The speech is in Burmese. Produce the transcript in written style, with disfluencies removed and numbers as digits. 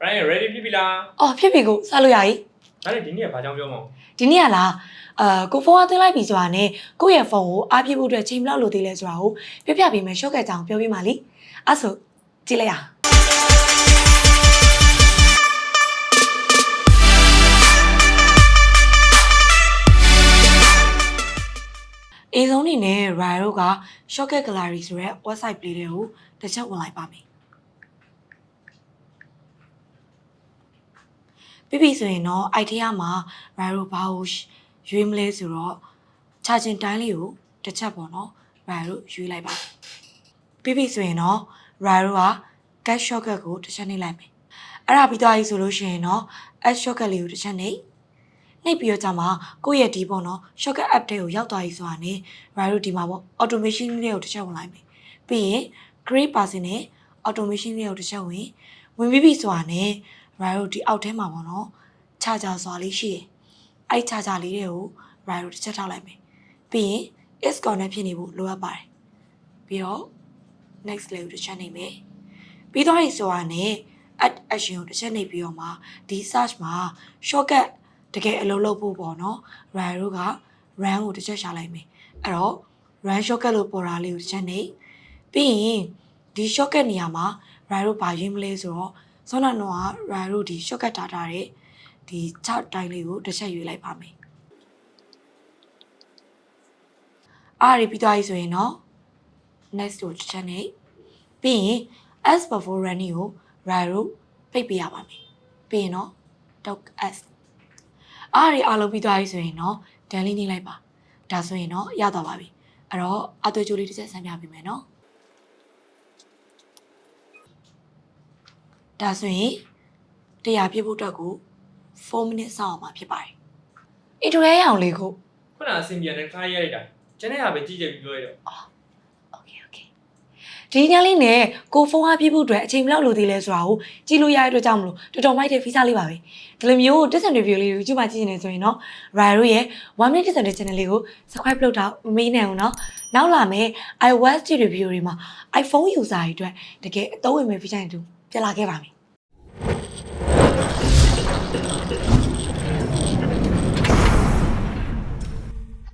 Ryan ready ဖြစ်ပြီလား အော်ဖြစ်ပြီကိုစလို့ရည် ဒါနဲ့ဒီနေ့ကဘာကြောင့်ပြောမအောင် ဒီနေ့ကလားကိုဖုန်းအသွင်းလိုက်ပြီဆိုတာနဲ့ကိုယ့်ရဲ့ဖုန်းကိုအားပြဖို့အတွက်ချိန်ဘလောက်လိုသေးလဲဆိုတာကိုပြပြပေးမယ်ရှော့ကတ်ကြောင်ပြောပြပါလိအဲ့ဆိုကြည့်လိုက်ရအေးဆုံးနေနဲ့ Ryan တို့က Shortcut Gallery ဆိုတဲ့ website လေးတွေကိုတစ်ချက်ဝင်လိုက်ပါမယ်ပြီဆိုရင်တော့ idea မှာ Ryan တို့ဘာကိုရွေးမလဲဆိုတော့ charging time လေးကိုတစ်ချက်ပေါ့နော် Ryan တို့ရွေးလိုက်ပါပြီဆိုရင်တော့ Ryan တို့က cat shortcut ကိုတစ်ချက်နှိပ်လိုက်မယ်အဲ့ဒါပြီးသွားပြီဆိုလို့ရှိရင်တော့ add shortcut လေးကိုတစ်ချက်နှိပ်ပြီးတော့ကြာမှာကိုယ့်ရဲ့ဒီပေါ့နော် shortcut app တွေကိုရောက်သွားပြီဆိုတာနဲ့ Ryan တို့ဒီမှာပေါ့ automation လေးကိုတစ်ချက်ဝင်လိုက်မယ်ပြီးရင် create person နဲ့ automation လေးကိုတစ်ချက်ဝင်ပြီးပြီဆိုတာနဲ့ Ryan တို့ဒီအောက်ထဲမှာပေါ့နော် charger ဆိုတာလေးရှိတယ်အဲ့ charger လေးတွေကို Ryan တို့တစ်ချက်ထောက်လိုက်မယ်ပြီးရင် is connect ဖြစ်နေဖို့လိုအပ်ပါတယ်ပြီးတော့ next လေးကိုတစ်ချက်နှိပ်မယ်ပြီးတော့ဆိုတာနဲ့ add action ကိုတစ်ချက်နှိပ်ပြီးတော့မှဒီ search မှာ shortcut တကယ်အလုပ်လုပ်ဖို့ပေါ့နော် Ryan တို့က run ကိုတစ်ချက်ရှာလိုက်မယ်အဲ့တော့ run shortcut လို့ပေါ်တာလေးကိုတစ်ချက်နှိပ်ပြီးရင်ဒီ shortcut နေရာမှာ Ryan တို့ဘာရေးမလဲဆိုတော့ဆောနာနောက Ryan တို့ဒီ shortcut ထားတဲ့ဒီ chart တိုင်းလေးကိုတစ်ချက်ရွေးလိုက်ပါမယ်အားရပြီးသွားပြီဆိုရင်တော့ next ကိုတစ်ချက်နှိပ်ပြီးရင် as before running ကို Ryan တို့ပိတ်ပေးရပါမယ်ပြီးရင်တော့ doc asအားလုံးပြီးသွားပြီဆိုရင်တော့ done လေးနှိပ်လိုက်ပါဒါဆိုရင်တော့ရသွားပါပြီအဲ့တော့အသွေးကြိုးလေးတစ်ချက်ဆန်းပြပေးမယ်နော်ဒါဆိုရင်တရားပြဖို့အတွက်ကို4 minutes စောင့်အောင်မှာဖြစ်ပါတယ်အင်ထရိုရဲအောင်လေးကို ခုနအဆင်ပြေတဲ့ခါးရိုက်တာကျန်တဲ့ဟာပဲကြည့်ကြပြီးပြောရတော့ Okay ဒီညလေးနဲ့ကိုဖုန်းအားပြဖို့အတွက်အချိန်ဘယ်လောက်လိုသေးလဲဆိုတာကိုကြည့်လို့ရတဲ့အတွက်ကြောင့်မလို့တော်တော်မိုက်တဲ့ visa လေးပါပဲဒီလိုမျိုး discount review လေးကိုကြည့်မှကြည့်နေဆိုရင်တော့ Ryan တို့ရဲ့ 1 minute discount channel လေးကို subscribe လုပ်တာမမေးနိုင်ဘူးเนาะနောက်လာမယ့် iOS review တွေမှာ iPhone user တွေအတွက်တကယ်အသုံးဝင်မဲ့ feature တွေပြန်လာခဲ့ပါမယ်